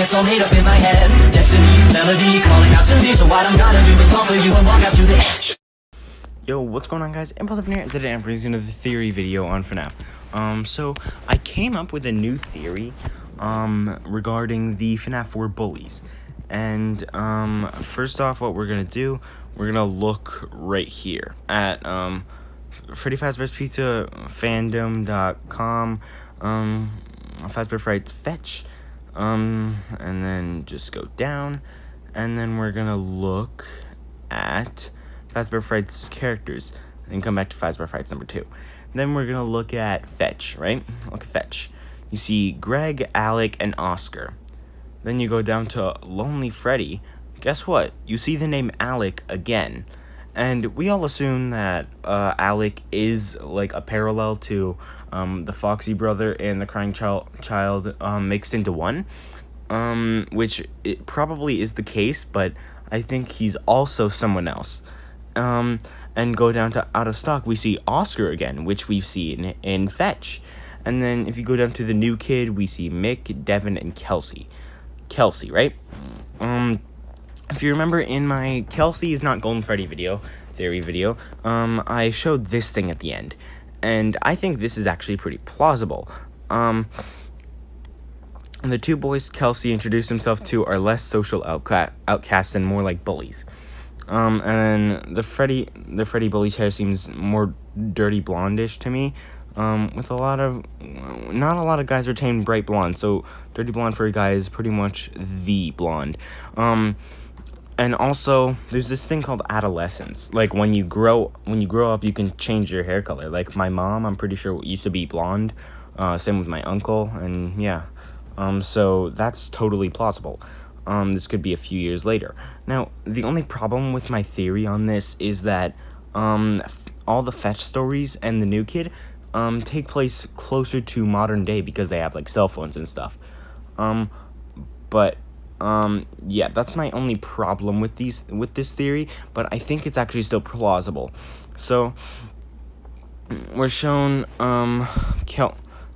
it's all made up in my head. Destiny's melody calling out to me, so what I'm gonna do is fall for you and walk out to the edge. Yo, what's going on, guys? Impulsive here. Today I'm bringing another theory video on FNaF. So I came up with a new theory regarding the FNaF 4 Bullies. And first off, what we're gonna do, we're gonna look right here at Freddy Fazbear's Pizza fandom.com, Fazbear Frights Fetch, and then just go down, and then we're gonna look at Fazbear Frights characters, and come back to Fazbear Frights number 2. Then we're gonna look at Fetch, right? Look at Fetch. You see Greg, Alec, and Oscar. Then you go down to Lonely Freddy. Guess what? You see the name Alec again. And we all assume that Alec is like a parallel to the Foxy brother and the Crying Child mixed into one. Which it probably is the case, but I think he's also someone else. And go down to Out of Stock, we see Oscar again, which we've seen in Fetch. And then if you go down to the new kid, we see Mick, Devin, and Kelsey. Kelsey, right? If you remember in my Kelsey is not Golden Freddy theory video, I showed this thing at the end. And I think this is actually pretty plausible. The two boys Kelsey introduced himself to are less social outcasts and more like bullies. And the Freddy Bullies hair seems more dirty blondish to me. With not a lot of guys retain bright blonde, so dirty blonde for a guy is pretty much the blonde. And also there's this thing called adolescence. Like when you grow up, you can change your hair color. Like my mom, I'm pretty sure used to be blonde. Same with my uncle, and yeah. So that's totally plausible. This could be a few years later. Now, the only problem with my theory on this is that all the Fetch stories and the new kid take place closer to modern day because they have like cell phones and stuff. Yeah, that's my only problem with this theory, but I think it's actually still plausible. So we're shown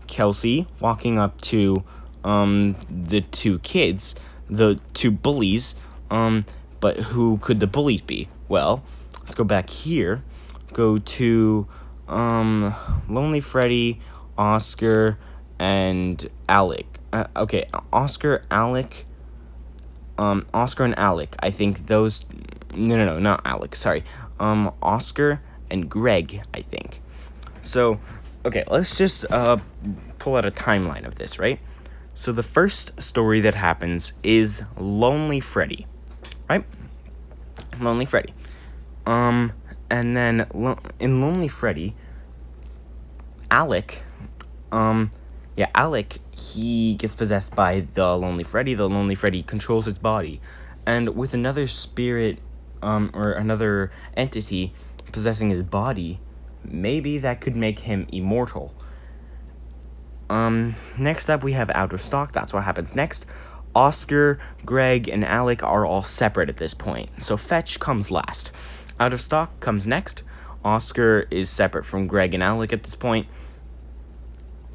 Kelsey walking up to the two kids, the two bullies, but who could the bullies be? Well, let's go back here, go to Lonely Freddy, Oscar, and Alec. Okay, Oscar, Alec, Oscar and Alec. I think those. No, not Alec. Sorry. Oscar and Greg, I think. So, okay, let's just pull out a timeline of this, right? So the first story that happens is Lonely Freddy, right? Lonely Freddy. And then in Lonely Freddy, Alec, Alec, he gets possessed by the Lonely Freddy. The Lonely Freddy controls its body, and with another spirit, or another entity possessing his body, maybe that could make him immortal. Next up we have Out of Stock. That's what happens next. Oscar, Greg, and Alec are all separate at this point, so Fetch comes last. Out of Stock comes next. Oscar is separate from Greg and Alec at this point.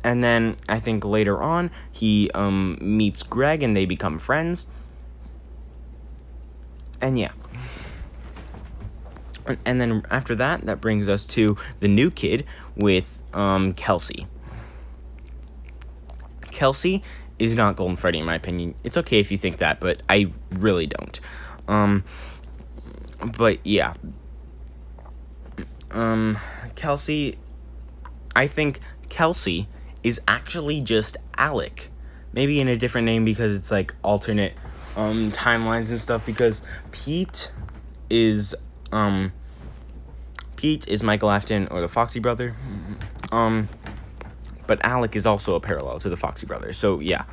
And then I think later on he meets Greg and they become friends. And yeah. And then after that brings us to the new kid with Kelsey. Kelsey is not Golden Freddy in my opinion. It's okay if you think that, but I really don't. But yeah. Kelsey, I think Kelsey is actually just Alec. Maybe in a different name because it's like alternate timelines and stuff, because Pete is Michael Afton or the Foxy brother. But Alec is also a parallel to the Foxy brother. So yeah.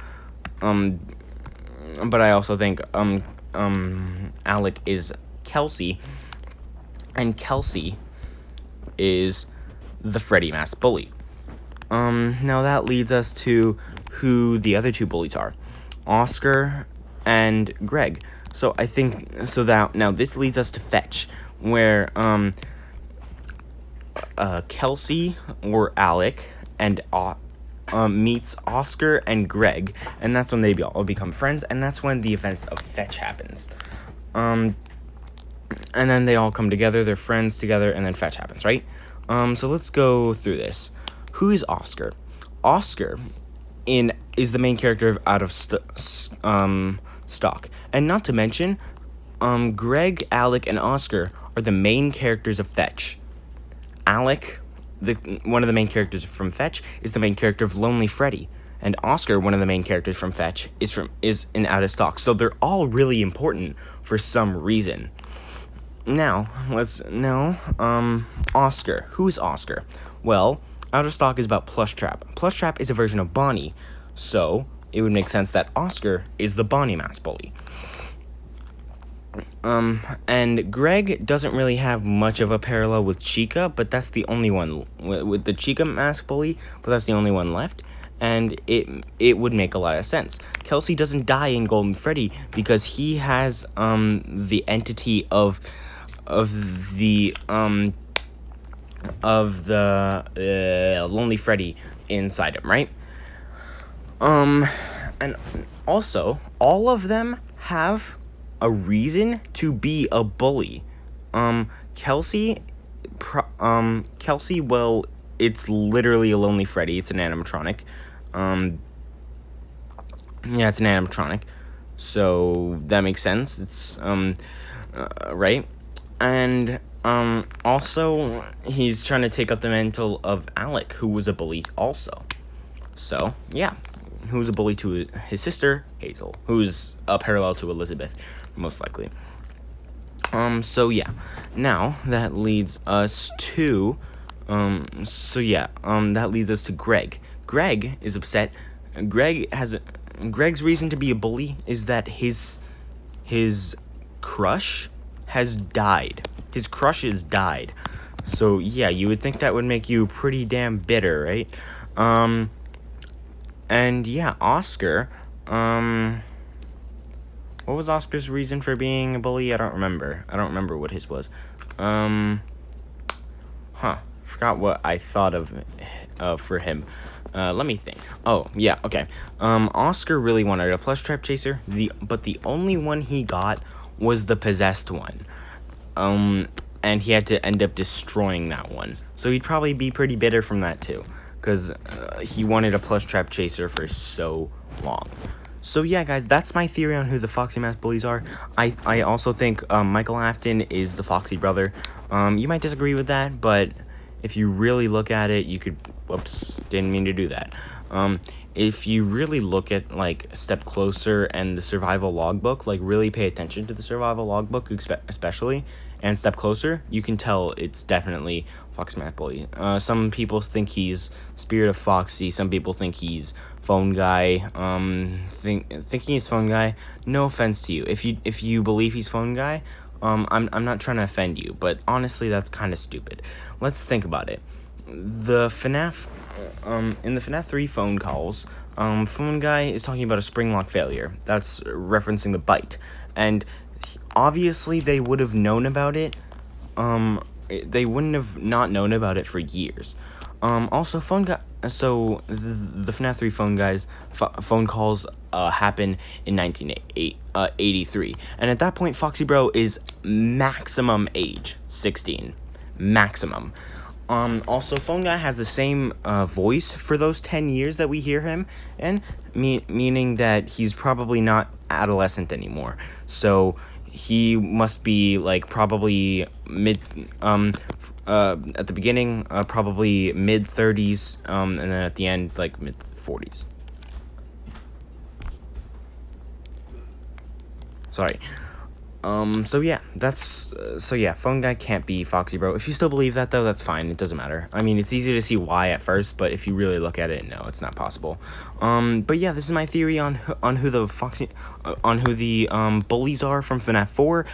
But I also think Alec is Kelsey, and Kelsey is the Freddy masked bully. Now that leads us to who the other two bullies are, Oscar and Greg. So I think now this leads us to Fetch, where Kelsey or Alec and meets Oscar and Greg, and that's when they all become friends, and that's when the events of Fetch happens. And then they all come together, they're friends together, and then Fetch happens, right? So let's go through this. Who is Oscar? Oscar is the main character of Out of Stock, and not to mention, Greg, Alec, and Oscar are the main characters of Fetch. Alec, one of the main characters from Fetch, is the main character of Lonely Freddy, and Oscar, one of the main characters from Fetch, is in Out of Stock. So they're all really important for some reason. Now, Oscar. Who's Oscar? Well, Out of Stock is about Plush Trap. Plush Trap is a version of Bonnie, so it would make sense that Oscar is the Bonnie mask bully. And Greg doesn't really have much of a parallel with Chica, but that's the only one with the Chica mask bully, but that's the only one left, and it would make a lot of sense. Kelsey doesn't die in Golden Freddy because he has the entity of the Lonely Freddy inside him, right? And also all of them have a reason to be a bully. Kelsey, well, it's literally a Lonely Freddy. It's an animatronic. Yeah, it's an animatronic. So that makes sense. It's, right? And, also, he's trying to take up the mantle of Alec, who was a bully also. So, yeah. Who's a bully to his sister, Hazel, who's a parallel to Elizabeth, most likely. So yeah. Now, that leads us to, that leads us to Greg. Greg is upset. Greg's reason to be a bully is that his crush has died. His crush has died. So, yeah, you would think that would make you pretty damn bitter, right? And, yeah, Oscar, what was Oscar's reason for being a bully? I don't remember what his was. Forgot what I thought of for him. Let me think. Oh, yeah, okay. Oscar really wanted a plush trap chaser, but the only one he got was the possessed one. And he had to end up destroying that one. So he'd probably be pretty bitter from that too, because he wanted a plush trap chaser for so long. So yeah, guys, that's my theory on who the Foxy Mask Bullies are. I also think Michael Afton is the Foxy brother. You might disagree with that, but if you really look at it, you could... Whoops, didn't mean to do that. If you really look at, like, Step Closer and the Survival Logbook, like, really pay attention to the Survival Logbook, especially, and Step Closer, you can tell it's definitely Foxy Mask Bully. Some people think he's Spirit of Foxy, some people think he's Phone Guy. Thinking he's Phone Guy, no offense to you. If you believe he's Phone Guy, I'm not trying to offend you, but honestly, that's kind of stupid. Let's think about it. The FNaF, in the FNaF 3 phone calls, Phone Guy is talking about a spring lock failure. That's referencing the bite. And obviously they would have known about it. They wouldn't have not known about it for years. Also, Phone Guy, so the FNaF 3 phone guys, phone calls happen in 1983. And at that point, Foxy Bro is maximum age, 16. Maximum. Also, Phone Guy has the same voice for those 10 years that we hear him, and meaning that he's probably not adolescent anymore. So he must be like probably at the beginning, probably mid-30s, and then at the end, like mid-40s. Sorry. So yeah, Phone Guy can't be Foxy Bro. If you still believe that, though, that's fine. It doesn't matter. I mean, it's easy to see why at first, but if you really look at it, no, it's not possible. But yeah, this is my theory on who the bullies are from FNaF 4.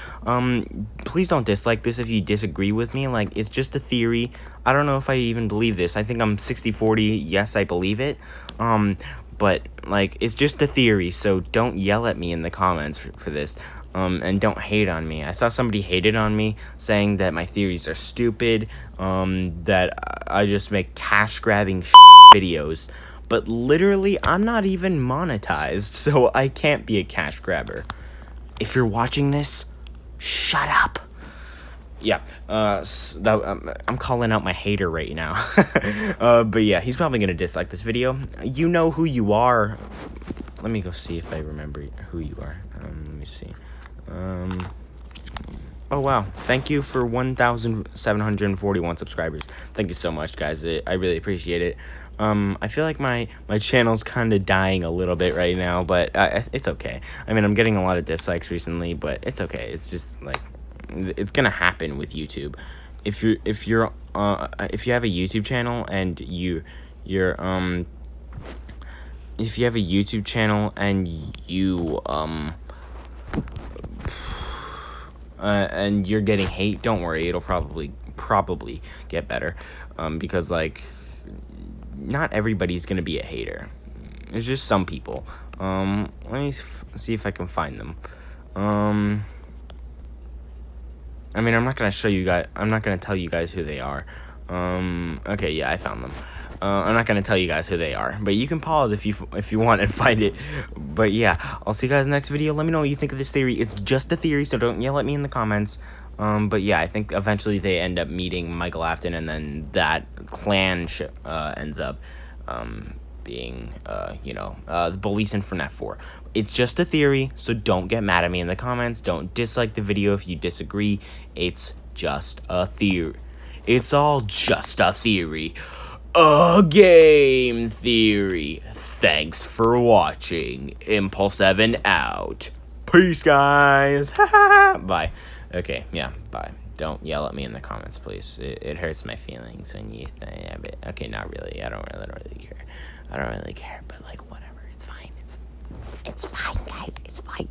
Please don't dislike this if you disagree with me. Like, it's just a theory. I don't know if I even believe this. I think I'm 60-40. Yes, I believe it. But, like, it's just a theory, so don't yell at me in the comments for this, and don't hate on me. I saw somebody hated on me, saying that my theories are stupid, that I just make cash-grabbing videos, but literally, I'm not even monetized, so I can't be a cash grabber. If you're watching this, shut up. Yeah, I'm calling out my hater right now. But yeah, he's probably gonna dislike this video. You know who you are. Let me go see if I remember who you are. Let me see. Oh wow, thank you for 1,741 subscribers. Thank you so much, guys. I really appreciate it. I feel like my channel's kind of dying a little bit right now, but it's okay. I mean, I'm getting a lot of dislikes recently, but it's okay. It's just like, it's gonna happen with YouTube. If you have a YouTube channel and you're if you have a YouTube channel and and you're getting hate, don't worry, it'll probably get better, because like, not everybody's gonna be a hater. There's just some people. Let me see if I can find them. I mean, I'm not gonna tell you guys who they are. Okay, yeah, I found them. I'm not gonna tell you guys who they are, but you can pause if you want and find it. But yeah, I'll see you guys in the next video. Let me know what you think of this theory. It's just a theory, so don't yell at me in the comments. But yeah, I think eventually they end up meeting Michael Afton, and then that clan ends up being the Bullies in FNaF 4. It's just a theory, so don't get mad at me in the comments. Don't dislike the video if you disagree. It's just a theory. It's all just a theory. A game theory. Thanks for watching. Impulse7 out. Peace, guys. Bye. Okay, yeah, bye. Don't yell at me in the comments, please. It hurts my feelings when you say, okay, not really. I don't really care. I don't really care, but like, whatever. It's fine. It's fine, guys. It's fine.